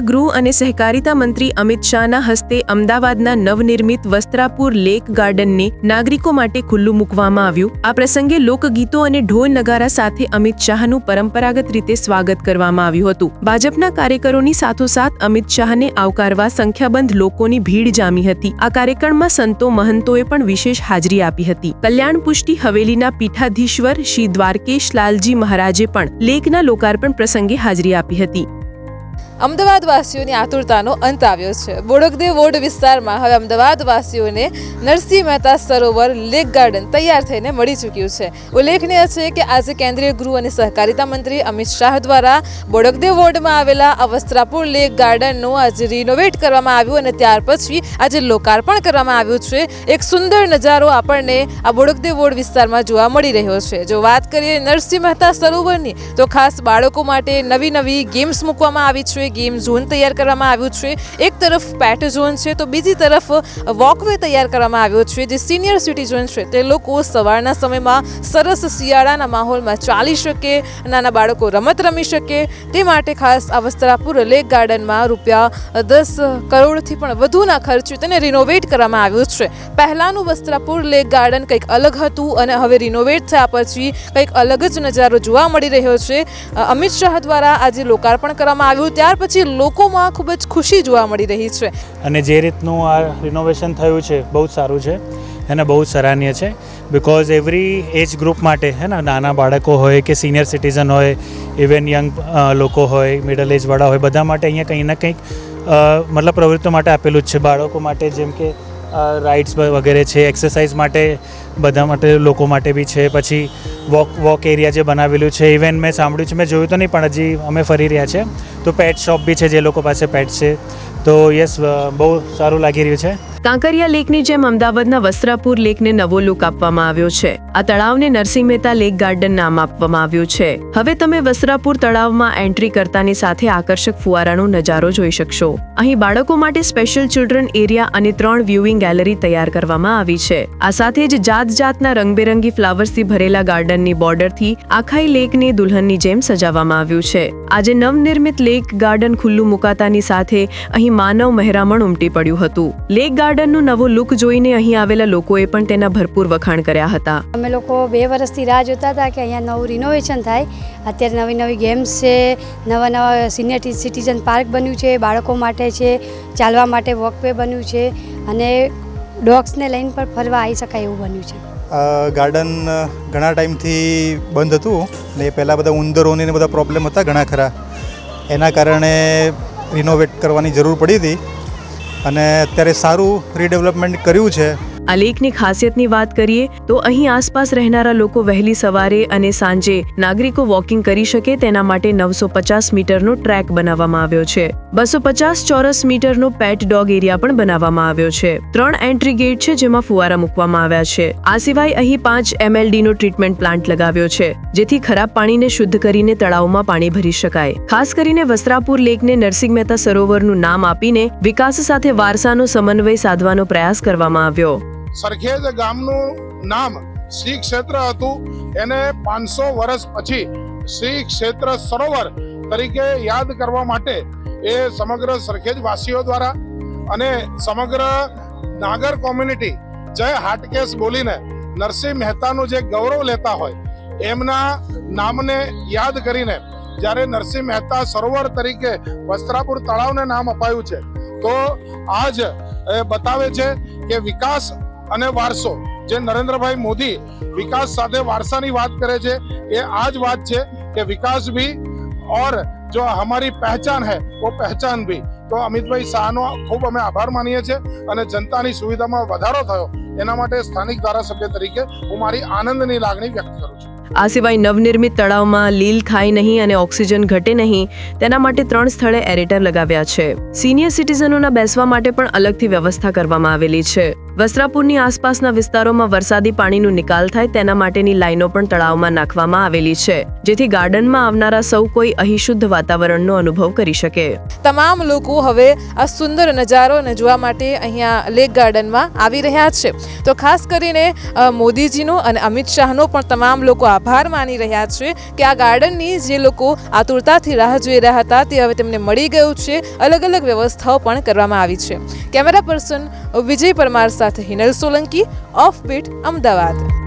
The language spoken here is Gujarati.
ગૃહ અને સહકારિતા મંત્રી અમિત શાહના હસ્તે અમદાવાદના નવનિર્મિત વસ્ત્રાપુર લેક ગાર્ડનને નાગરિકો માટે ખુલ્લું મૂકવામાં આવ્યું। આ પ્રસંગે લોકગીતો અને ઢોલ નગારા સાથે અમિત શાહનું પરંપરાગત રીતે સ્વાગત કરવામાં આવ્યું હતું। ભાજપના કાર્યકરોની સાથોસાથ અમિત શાહને આવકારવા સંખ્યાબંધ લોકોની ભીડ જામી હતી। આ કાર્યક્રમમાં સંતો મહંતોએ પણ વિશેષ હાજરી આપી હતી। કલ્યાણ પુષ્ટિ હવેલીના પીઠાધીશ્વર શ્રી દ્વારકેશ લાલજી મહારાજે પણ લેકના લોકાર્પણ પ્રસંગે હાજરી આપી હતી। અમદાવાદવાસીઓની આતુરતાનો અંત આવ્યો છે। બોડકદેવ વોર્ડ વિસ્તારમાં હવે અમદાવાદવાસીઓને નરસિંહ મહેતા સરોવર લેક ગાર્ડન તૈયાર થઈને મળી ચૂક્યું છે। ઉલ્લેખનીય છે કે આજે કેન્દ્રીય ગૃહ અને સહકારિતા મંત્રી અમિત શાહ દ્વારા બોડકદેવ વોર્ડમાં આવેલા આ વસ્ત્રાપુર લેક ગાર્ડનનું આજે રિનોવેટ કરવામાં આવ્યું અને ત્યાર પછી આજે લોકાર્પણ કરવામાં આવ્યું છે। એક સુંદર નજારો આપણને આ બોડકદેવ વોર્ડ વિસ્તારમાં જોવા મળી રહ્યો છે। જો વાત કરીએ નરસિંહ મહેતા સરોવરની તો ખાસ બાળકો માટે નવી ગેમ્સ મૂકવામાં આવી છે। ગેમ ઝોન તૈયાર કરવામાં આવ્યું છે। એક તરફ પેટ ઝોન છે તો બીજી તરફ વોકવે તૈયાર કરવામાં આવ્યો છે, જે સિનિયર સિટીઝન છે તે લોકો સવારના સમયમાં સરસ શિયાળાના માહોલમાં ચાલી શકે, નાના બાળકો રમત રમી શકે તે માટે ખાસ આ વસ્ત્રાપુર લેક ગાર્ડનમાં ₹10 કરોડથી પણ વધુના ખર્ચે તેને રિનોવેટ કરવામાં આવ્યું છે। પહેલાંનું વસ્ત્રાપુર લેક ગાર્ડન કંઈક અલગ હતું અને હવે રિનોવેટ થયા પછી કંઈક અલગ જ નજારો જોવા મળી રહ્યો છે। અમિત શાહ દ્વારા આજે લોકાર્પણ કરવામાં આવ્યું ત્યાર પછી લોકોમાં ખૂબ જ ખુશી જોવા મળી રહી છે અને જે રીતનું આ રિનોવેશન થયું છે બહુ સારું છે અને બહુ સરાહનીય છે। બિકોઝ એવરી એજ ગ્રુપ માટે હે ને, નાના બાળકો હોય કે સિનિયર સિટીઝન હોય, ઇવન યંગ લોકો હોય, મિડલ એજવાળા હોય, બધા માટે અહીંયા કંઈ ના કંઈક મતલબ પ્રવૃત્તિઓ માટે આપેલું જ છે। બાળકો માટે જેમ કે રાઇડ્સ વગેરે છે, એક્સરસાઇઝ માટે બધા માટે લોકો માટે બી છે। પછી વોક એરિયા જે બનાવેલું છે, ઇવન મેં સાંભળ્યું છે, મેં જોયું તો નહીં પણ હજી અમે ફરી રહ્યા છે તો પેટ શોપ બી છે, જે લોકો પાસે પેટ છે તો યસ બહુ સારું લાગી રહ્યું છે। કાંકરિયા લેકની જેમ અમદાવાદના વસ્ત્રાપુર લેકને નવો લુક આપવામાં આવ્યો છે। આ તળાવને નરસિંહ મહેતા લેક ગાર્ડન નામ આપવામાં આવ્યું છે। હવે તમે વસ્ત્રાપુર તળાવમાં એન્ટ્રી કરતાની સાથે આકર્ષક ફુવારાનો નજારો જોઈ શકશો। અહીં બાળકો માટે સ્પેશિયલ ચિલ્ડ્રન એરિયા અને 3 વ્યુઇંગ ગેલેરી તૈયાર કરવામાં આવી છે। આ સાથે જ જાતના રંગબેરંગી ફ્લાવર્સથી ભરેલા ગાર્ડનની બોર્ડરથી આખાઈ લેકને દુલ્હનની જેમ સજાવવામાં આવ્યું છે। આજે નવનિર્મિત લેક ગાર્ડન ખુલ્લું મુકાતાની સાથે અહીં માનવ મહેરામણ ઉમટી પડ્યું હતું। લેક ગાર્ડનનું નવો લુક જોઈને અહીં આવેલા લોકોએ પણ તેના ભરપૂર વખાણ કર્યા હતા। અમે લોકો 2 વર્ષથી રાહ જોતા હતા કે અહીંયા નવું રિનોવેશન થાય। અત્યારે નવી ગેમ્સ છે, નવા સિનિયર સિટીઝન પાર્ક બન્યું છે, બાળકો માટે છે, ચાલવા માટે વોકવે બન્યું છે અને ડોગ્સને લઈને પણ ફરવા આવી શકાય એવું બન્યું છે। ગાર્ડન ઘણા ટાઈમથી બંધ હતું ને પહેલાં બધા ઉંદરોની બધા પ્રોબ્લેમ હતા ઘણા ખરા, એના કારણે રિનોવેટ કરવાની જરૂર પડી હતી અને અત્યારે સારું રીડેવલપમેન્ટ કર્યું છે। આ લેકની ખાસિયતની વાત કરીએ તો અહીં આસપાસ રહેનારા લોકો વહેલી સવારે અને સાંજે નાગરિકો વોકિંગ કરી શકે તેના માટે 950 મીટરનો ટ્રેક બનાવવામાં આવ્યો છે। 250 ચોરસ મીટરનો પેટ ડોગ એરિયા પણ બનાવવામાં આવ્યો છે। 3 એન્ટ્રી ગેટ છે જેમાં ફુવારા મૂકવામાં આવ્યા છે। આ સિવાય અહીં 5 MLD નો ટ્રીટમેન્ટ પ્લાન્ટ લગાવ્યો છે, જેથી ખરાબ પાણીને શુદ્ધ કરીને તળાવમાં પાણી ભરી શકાય। ખાસ કરીને વસ્ત્રાપુર લેકને નરસિંહ મહેતા સરોવરનું નામ આપીને વિકાસ સાથે વારસાનો સમન્વય સાધવાનો પ્રયાસ કરવામાં આવ્યો। સરખેજ ગામનું નામ શ્રી ક્ષેત્ર હતું, એને 500 વર્ષ પછી શ્રી ક્ષેત્ર સરોવર તરીકે યાદ કરવા માટે એ સમગ્ર સરખેજ વાસીઓ દ્વારા અને સમગ્ર નાગર કોમ્યુનિટી જય હાટકેશ બોલીને નરસિંહ મહેતાનું જે ગૌરવ લેતા હોય એમના નામને યાદ કરીને જ્યારે નરસિંહ મહેતા સરોવર તરીકે વસ્ત્રાપુર તળાવને નામ અપાયું છે તો આજ બતાવે છે કે વિકાસ અને વારસો, જે નરેન્દ્રભાઈ મોદી વિકાસ સાથે વારસાની વાત કરે છે એ આ જ વાત છે કે વિકાસ ભી और जो हमारी पहचान है वो पहचान भी। तो અમિતભાઈ શાહનો ખૂબ અમે આભાર માનીએ છીએ અને જનતાની સુવિધામાં વધારો થયો એના માટે સ્થાનિક ધારાસભ્ય તરીકે હું મારી આનંદની લાગણી વ્યક્ત કરું છું। આ સિવાય નવનિર્મિત તળાવમાં લીલ ખાય નહીં અને ઓક્સિજન ઘટે નહીં તેના માટે 3 સ્થળે એરેટર લગાવ્યા છે। સિનિયર સિટીઝનોના બેસવા માટે પણ અલગથી વ્યવસ્થા કરવામાં આવેલી છે। વસ્ત્રાપુરની આસપાસના વિસ્તારોમાં વરસાદી પાણીનો નિકાલ થાય તેના માટેની લાઈનો પણ તળાવમાં નાખવામાં આવેલી છે, જેથી ગાર્ડનમાં આવનારા સૌ કોઈ અહીં શુદ્ધ વાતાવરણનો અનુભવ કરી શકે. તમામ લોકો હવે આ સુંદર નજારોને જોવા માટે અહીંયા લેક ગાર્ડનમાં આવી રહ્યા છે. તો ખાસ કરીને મોદીજીનો અને અમિત શાહનો પણ તમામ લોકો આભાર માની રહ્યા છે કે આ ગાર્ડનની જે લોકો આતુરતાથી રાહ જોઈ રહ્યા હતા તે હવે તેમને મળી ગયું છે. અલગ અલગ વ્યવસ્થાઓ પણ કરવામાં આવી છે. કેમેરા પર્સન વિજય પરમાર સાથે હિનલ સોલંકી, ઓફ બીટ, અમદાવાદ.